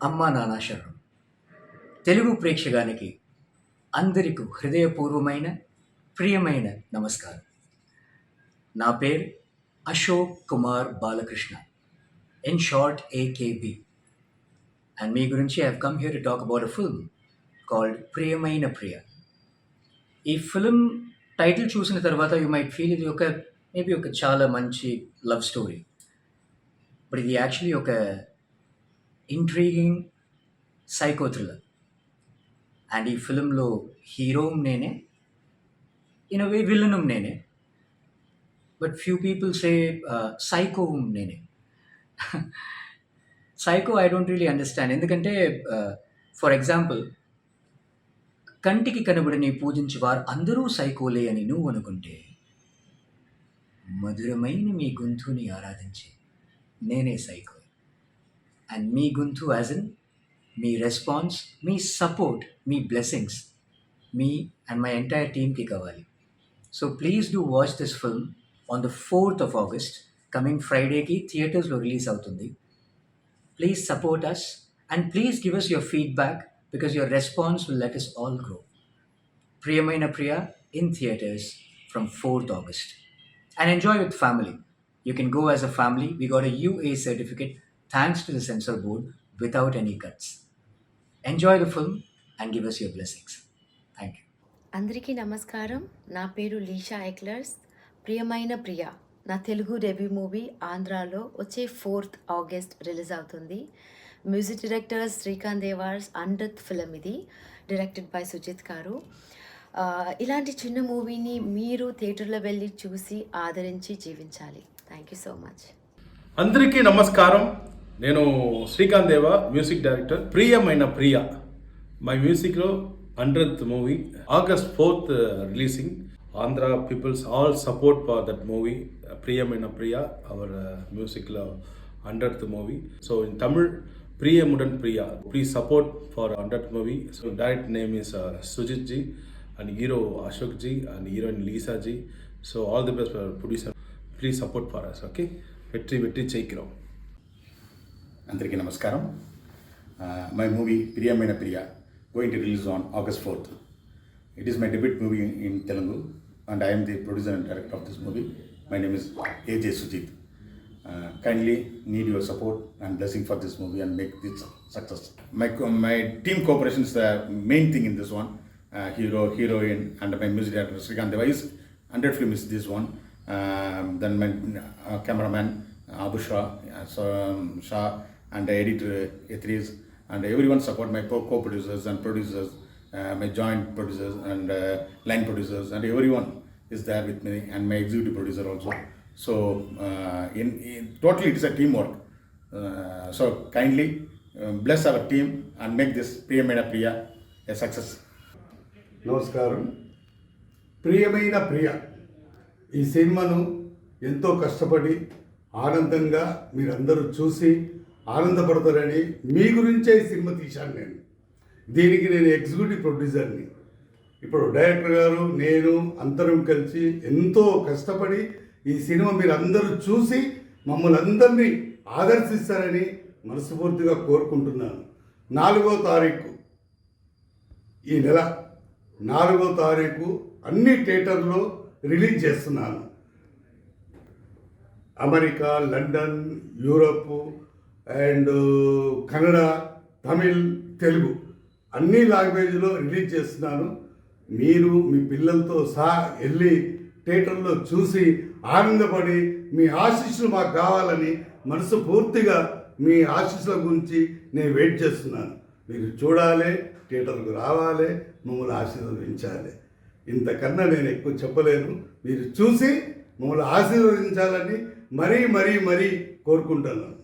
అమ్మా నాన్న శరణం. తెలుగు ప్రేక్షకానికి అందరికీ హృదయపూర్వమైన ప్రియమైన నమస్కారం. నా పేరు Ashok Kumar Balakrishna, in short AKB. And మీ గురించి I come here to talk about a film called Priyamaina Priya. ఈ ఫిల్మ్ టైటిల్ చూసిన తర్వాత యూ మైట్ ఫీల్ ఇది మేబీ ఒక చాలా మంచి లవ్ స్టోరీ. బట్ ఇది యాక్చువల్లీ ఒక ఇంట్రీగింగ్ సైకో థ్రిల్లర్. అండ్ ఈ ఫిలింలో హీరో నేనే, ఇన్ అ వే విలన్ నేనే, but few people say psycho నేనే. Psycho I don't really understand. ఎందుకంటే ఫర్ ఎగ్జాంపుల్, కంటికి కనబడని పూజించి వారు అందరూ సైకోలే అని నువ్వు అనుకుంటే, మధురమైన మీ గొంతుని ఆరాధించి నేనే సైకో. అండ్ మీ గొంతు యాజ్ ఇన్ మీ రెస్పాన్స్, మీ సపోర్ట్, మీ బ్లెస్సింగ్స్ మీ అండ్ మై ఎంటైర్ టీమ్కి కావాలి. So please do watch this film on the 4th of August. Coming ఫ్రైడేకి థియేటర్స్లో రిలీజ్ అవుతుంది. Please support us and please give us your feedback because your response will let us all grow. Priyamaina Priya in theatres from 4th August. And enjoy with family. You can go as a family. We got a UA certificate thanks to the censor board without any cuts. Enjoy the film and give us your blessings. Thank you. అందరికీ నమస్కారం. నా పేరు లీషా ఎక్లర్స్. ప్రియమైన ప్రియ నా Telugu debut movie ఆంధ్రాలో వచ్చే 4th August release అవుతుంది. Music director Srikanth Deva's 100th film ఇది, డైరెక్టెడ్ బై సుజిత్ గారు. ఇలాంటి చిన్న మూవీని మీరు థియేటర్లో వెళ్ళి చూసి ఆదరించి జీవించాలి. Thank you so much. అందరికీ నమస్కారం. నేను శ్రీకాంత్ దేవా, మ్యూజిక్ డైరెక్టర్. ప్రియమైన ప్రియ మై మ్యూజిక్లో 100th movie, August 4th releasing. Andhra people's all support for that movie Priyamaina Priya, our మ్యూజిక్లో 100th movie. So in Tamil Priyamudan Priya. Please support for 100th movie. So direct name is Sujith ji and hero Ashok ji and heroine Lisa ji. So all the best for producer. Please support for us, okay? Vetti Chaikiram. అందరికీ నమస్కారం. My movie Priyamaina Priya going to release on August 4th. It is my debut movie in Telugu and I am the producer and director of this movie. My name is AJ Sujit. Kindly need your support and blessing for this movie and make this success. My team cooperation is the main thing in this one. Hero, heroine, and my music director Srikanth Deva is 100 film is this one. Then my cameraman Abu Shah, Shah and editor Ethris, and everyone support my co-producers and producers, my joint producers and line producers, and everyone is there with me, and my executive producer also. So in totally it is a teamwork. So kindly bless our team and make this Priyamena Priya a success. నమస్కారం. ప్రియమైన ప్రియ ఈ సినిమాను ఎంతో కష్టపడి ఆనందంగా మీరందరూ చూసి ఆనందపడతారని మీ గురించే ఈ సినిమా తీశాను. దీనికి నేను ఎగ్జిక్యూటివ్ ప్రొడ్యూసర్ని. ఇప్పుడు డైరెక్టర్ గారు నేను అందరం కలిసి ఎంతో కష్టపడి ఈ సినిమా మీరందరూ చూసి మమ్మల్ని అందరినీ ఆదర్శిస్తారని మనస్ఫూర్తిగా కోరుకుంటున్నాను. 4వ తారీఖు ఈ నెల 4వ తారీఖు అన్ని థియేటర్లో రిలీజ్ చేస్తున్నాను. America, London, Europe and Kannada, Tamil, Telugu అన్ని లాంగ్వేజ్లో రిలీజ్ చేస్తున్నాను. మీరు మీ పిల్లలతో సహా వెళ్ళి థియేటర్లో చూసి ఆనందపడి మీ ఆశీస్సులు మాకు కావాలని మనస్ఫూర్తిగా మీ ఆశీస్సుల గురించి నేను వెయిట్ చేస్తున్నాను. మీరు చూడాలి, థియేటర్కు రావాలి, మమ్మల్ని ఆశీర్వదించాలి. ఇంతకన్నా నేను ఎక్కువ చెప్పలేను. మీరు చూసి మమ్మల్ని ఆశీర్వదించాలని మరీ మరీ మరీ కోరుకుంటున్నాను.